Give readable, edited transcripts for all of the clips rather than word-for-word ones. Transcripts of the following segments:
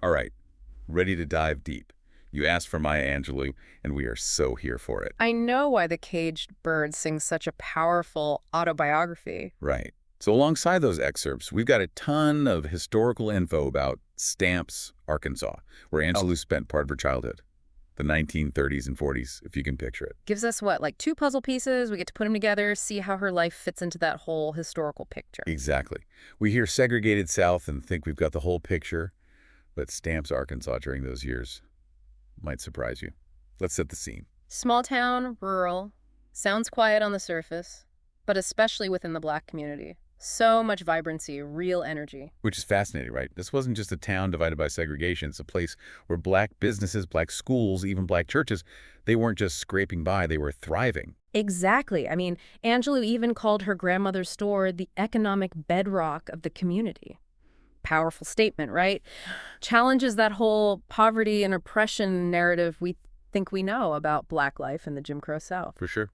All right, ready to dive deep. You asked for Maya Angelou, and we are so here for it. I know why the caged bird sings such a powerful autobiography. Right. So alongside those excerpts, we've got a ton of historical info about Stamps, Arkansas, where Oh, Angelou spent part of her childhood. The 1930s and 40s, if you can picture it. gives us what, like two puzzle pieces? We get to put them together, see how her life fits into that whole historical picture. Exactly. We hear segregated South and think we've got the whole picture, but Stamps, Arkansas during those years might surprise you. Let's set the scene. Small town, rural, sounds quiet on the surface, but especially within the Black community. So much vibrancy, real energy. Which is fascinating, right? This wasn't just a town divided by segregation. It's a place where Black businesses, Black schools, even Black churches, they weren't just scraping by, they were thriving. Exactly. I mean, Angelou even called her grandmother's store the economic bedrock of the community. Powerful statement, right? Challenges that whole poverty and oppression narrative we think we know about Black life in the Jim Crow South. For sure.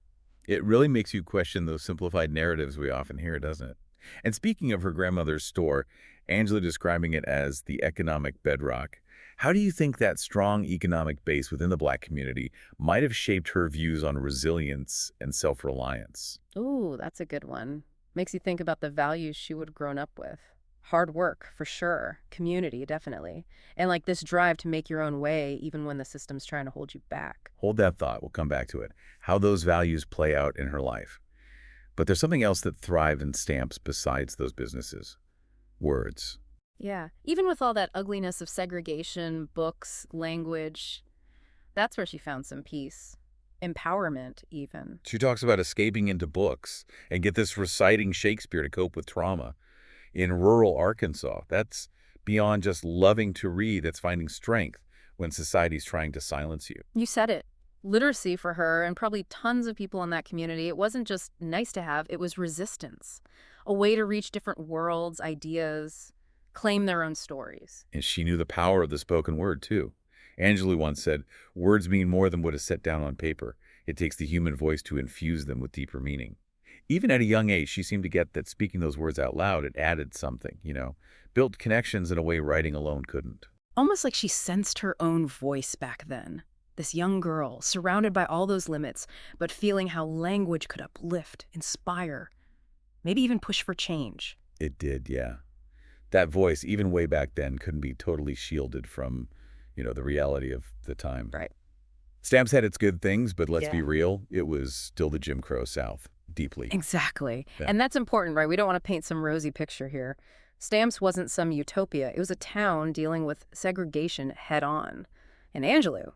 It really makes you question those simplified narratives we often hear, doesn't it? And speaking of her grandmother's store, Angela describing it as the economic bedrock, how do you think that strong economic base within the Black community might have shaped her views on resilience and self-reliance? Ooh, that's a good one. Makes you think about the values she would have grown up with. Hard work, for sure. Community, definitely. And like this drive to make your own way even when the system's trying to hold you back. Hold that thought. We'll come back to it. How those values play out in her life. But there's something else that thrived in Stamps besides those businesses. Words. Yeah. Even with all that ugliness of segregation, books, language, that's where she found some peace. Empowerment, even. She talks about escaping into books and get this reciting Shakespeare to cope with trauma. In rural Arkansas, that's beyond just loving to read, that's finding strength when society's trying to silence you. You said it. Literacy for her and probably tons of people in that community, it wasn't just nice to have, it was resistance. A way to reach different worlds, ideas, claim their own stories. And she knew the power of the spoken word, too. Angelou once said, words mean more than what is set down on paper. It takes the human voice to infuse them with deeper meaning. Even at a young age, she seemed to get that speaking those words out loud, it added something, built connections in a way writing alone couldn't. Almost like she sensed her own voice back then. This young girl, surrounded by all those limits, but feeling how language could uplift, inspire, maybe even push for change. It did, yeah. That voice, even way back then, couldn't be totally shielded from, the reality of the time. Right. Stamps had its good things, but let's Yeah. be real, it was still the Jim Crow South, deeply. Exactly. Yeah. And that's important, right? We don't want to paint some rosy picture here. Stamps wasn't some utopia. It was a town dealing with segregation head on. And Angelou,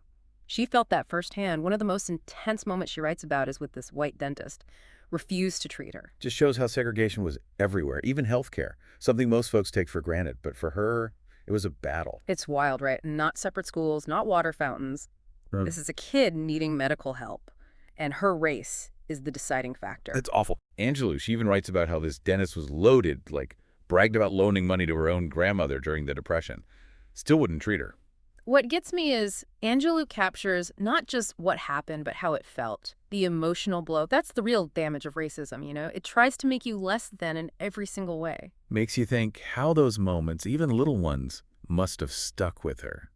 she felt that firsthand. One of the most intense moments she writes about is with this white dentist. Refused to treat her. Just shows how segregation was everywhere, even healthcare, something most folks take for granted. But for her, it was a battle. It's wild, right? Not separate schools, not water fountains. Right. This is a kid needing medical help. And her race is the deciding factor. That's awful. Angelou, she even writes about how this dentist was loaded, like bragged about loaning money to her own grandmother during the Depression. Still wouldn't treat her. What gets me is Angelou captures not just what happened, but how it felt. The emotional blow. That's the real damage of racism, It tries to make you less than in every single way. Makes you think how those moments, even little ones, must have stuck with her,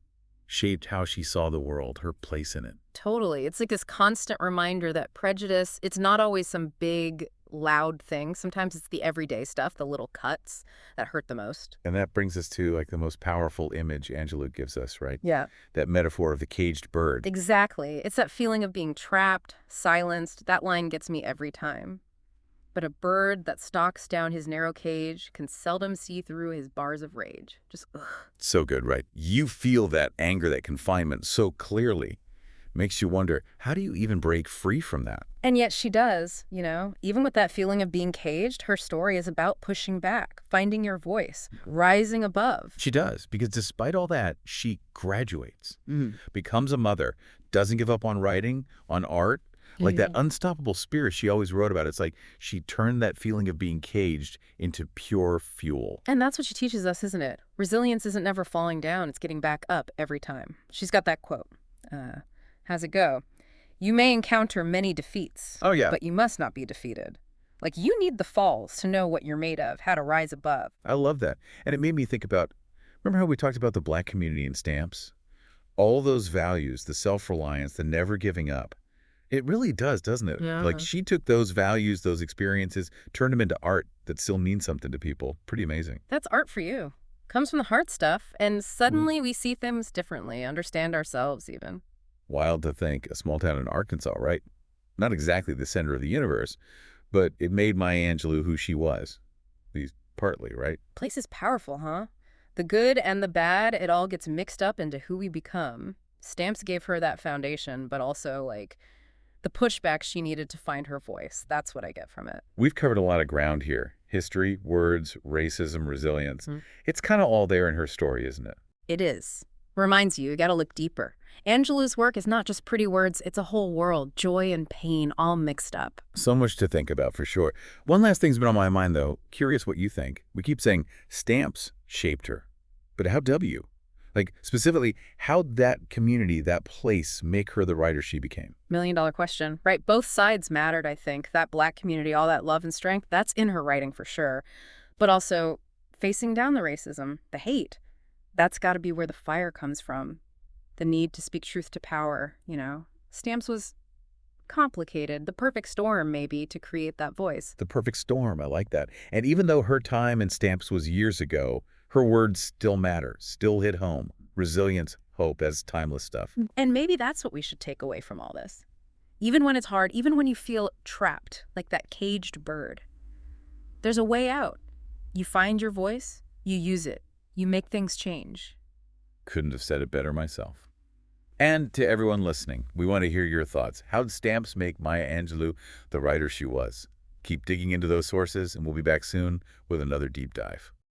shaped how she saw the world, her place in it. Totally. It's like this constant reminder that prejudice, it's not always some big, loud thing. Sometimes it's the everyday stuff, the little cuts that hurt the most. And that brings us to the most powerful image Angelou gives us, right? Yeah. That metaphor of the caged bird. Exactly. It's that feeling of being trapped, silenced. That line gets me every time. But a bird that stalks down his narrow cage can seldom see through his bars of rage. Just, ugh. So good, right? You feel that anger, that confinement so clearly. Makes you wonder, how do you even break free from that? And yet she does, Even with that feeling of being caged, her story is about pushing back, finding your voice, rising above. She does, because despite all that, she graduates, becomes a mother, doesn't give up on writing, on art. Like that unstoppable spirit she always wrote about. It's like she turned that feeling of being caged into pure fuel. And that's what she teaches us, isn't it? Resilience isn't never falling down. It's getting back up every time. She's got that quote. How's it go? You may encounter many defeats. Oh, yeah. But you must not be defeated. Like, you need the falls to know what you're made of, how to rise above. I love that. And it made me think about, Remember how we talked about the Black community in stamps? All those values, the self-reliance, the never giving up. It really does, doesn't it? Like, Yeah. she took those values, those experiences, turned them into art that still means something to people. Pretty amazing. That's art for you. Comes from the heart stuff, and Mm. suddenly we see things differently, understand ourselves even. Wild to think, a small town in Arkansas, right? Not exactly the center of the universe, but it made Maya Angelou who she was. At least partly, right? Place is powerful, huh? The good and the bad, it all gets mixed up into who we become. Stamps gave her that foundation, but also, like, the pushback she needed to find her voice. That's what I get from it. We've covered a lot of ground here. History, words, racism, resilience. Hmm. It's kind of all there in her story, isn't it? It is. Reminds you gotta look deeper. Angelou's work is not just pretty words, it's a whole world, joy and pain all mixed up. So much to think about for sure. One last thing's been on my mind, though. Curious what you think. We keep saying stamps shaped her, but how W? Like, specifically, how'd that community, that place, make her the writer she became? $1 million question. Right, both sides mattered, I think. That Black community, all that love and strength, that's in her writing for sure. But also, facing down the racism, the hate, that's got to be where the fire comes from. The need to speak truth to power. Stamps was complicated, the perfect storm, maybe, to create that voice. The perfect storm, I like that. And even though her time in stamps was years ago, her words still matter, still hit home. Resilience, hope, as timeless stuff. And maybe that's what we should take away from all this. Even when it's hard, even when you feel trapped, like that caged bird, there's a way out. You find your voice, you use it, you make things change. Couldn't have said it better myself. And to everyone listening, we want to hear your thoughts. How'd stamps make Maya Angelou the writer she was? Keep digging into those sources, and we'll be back soon with another deep dive.